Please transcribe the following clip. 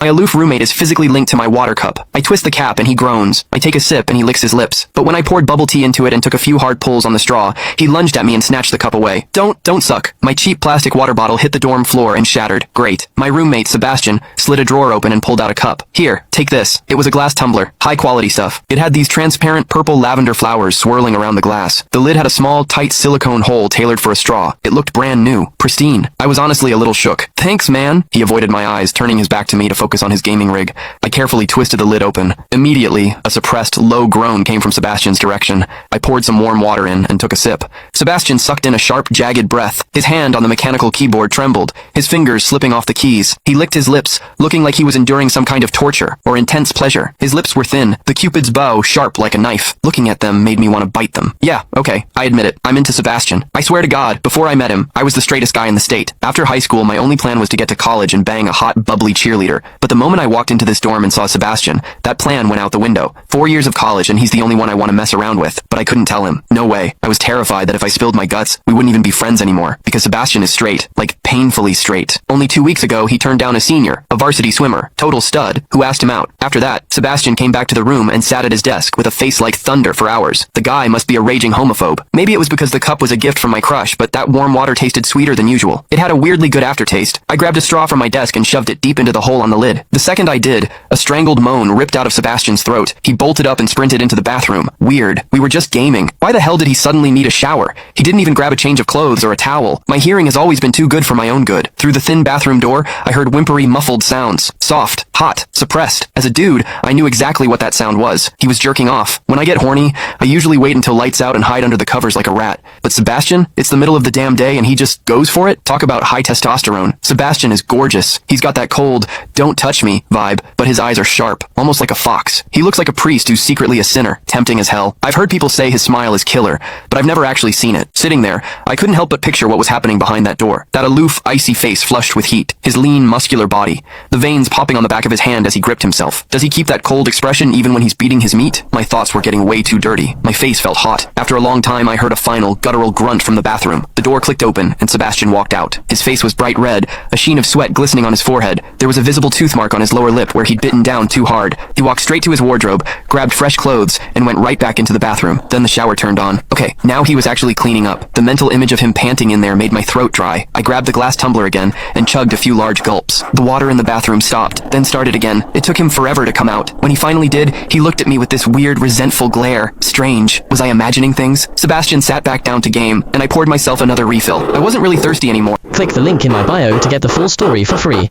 My aloof roommate is physically linked to my water cup. I twist the cap and he groans. I take a sip and he licks his lips. But when I poured bubble tea into it and took a few hard pulls on the straw, he lunged at me and snatched the cup away. Don't suck. My cheap plastic water bottle hit the dorm floor and shattered. Great. My roommate, Sebastian, slid a drawer open and pulled out a cup. Here, take this. It was a glass tumbler. High quality stuff. It had these transparent purple lavender flowers swirling around the glass. The lid had a small, tight silicone hole tailored for a straw. It looked brand new. Pristine. I was honestly a little shook. Thanks, man. He avoided my eyes, turning his back to me to focus on his gaming rig. I carefully twisted the lid open. Immediately, a suppressed, low groan came from Sebastian's direction. I poured some warm water in and took a sip. Sebastian sucked in a sharp, jagged breath. His hand on the mechanical keyboard trembled, his fingers slipping off the keys. He licked his lips, looking like he was enduring some kind of torture or intense pleasure. His lips were thin, the Cupid's bow sharp like a knife. Looking at them made me want to bite them. Yeah, okay, I admit it. I'm into Sebastian. I swear to God, before I met him, I was the straightest guy in the state. After high school, my only plan was to get to college and bang a hot, bubbly cheerleader. But the moment I walked into this dorm and saw Sebastian, that plan went out the window. 4 years of college and he's the only one I want to mess around with. But I couldn't tell him. No way. I was terrified that if I spilled my guts, we wouldn't even be friends anymore. Because Sebastian is straight. Like, painfully straight. Only 2 weeks ago, he turned down a senior, a varsity swimmer, total stud, who asked him out. After that, Sebastian came back to the room and sat at his desk with a face like thunder for hours. The guy must be a raging homophobe. Maybe it was because the cup was a gift from my crush, but that warm water tasted sweeter than usual. It had a weirdly good aftertaste. I grabbed a straw from my desk and shoved it deep into the hole on the lid. The second I did, a strangled moan ripped out of Sebastian's throat. He bolted up and sprinted into the bathroom. Weird. We were just gaming. Why the hell did he suddenly need a shower? He didn't even grab a change of clothes or a towel. My hearing has always been too good for my own good. Through the thin bathroom door, I heard whimpery, muffled sounds. Soft, hot, suppressed. As a dude, I knew exactly what that sound was. He was jerking off. When I get horny, I usually wait until lights out and hide under the covers like a rat. But Sebastian, it's the middle of the damn day and he just goes for it? Talk about high testosterone. Sebastian is gorgeous. He's got that cold, don't touch me vibe, but his eyes are sharp, almost like a fox. He looks like a priest who's secretly a sinner, tempting as hell. I've heard people say his smile is killer, but I've never actually seen it. Sitting there, I couldn't help but picture what was happening behind that door. That aloof, icy face flushed with heat. His lean, muscular body. The veins popping on the back of his hand as he gripped himself. Does he keep that cold expression even when he's beating his meat? My thoughts were getting way too dirty. My face felt hot. After a long time, I heard a final, guttural grunt from the bathroom. The door clicked open, and Sebastian walked out. His face was bright red, a sheen of sweat glistening on his forehead. There was a visible tooth mark on his lower lip where he'd bitten down too hard. He walked straight to his wardrobe, grabbed fresh clothes, and went right back into the bathroom. Then the shower turned on. Okay, now he was actually cleaning up. The mental image of him panting in there made my throat dry. I grabbed the glass tumbler again and chugged a few large gulps. The water in the bathroom stopped, then started again. It took him forever to come out. When he finally did, he looked at me with this weird, resentful glare. Strange. Was I imagining things? Sebastian sat back down to game, and I poured myself another refill. I wasn't really thirsty anymore. Click the link in my bio to get the full story for free.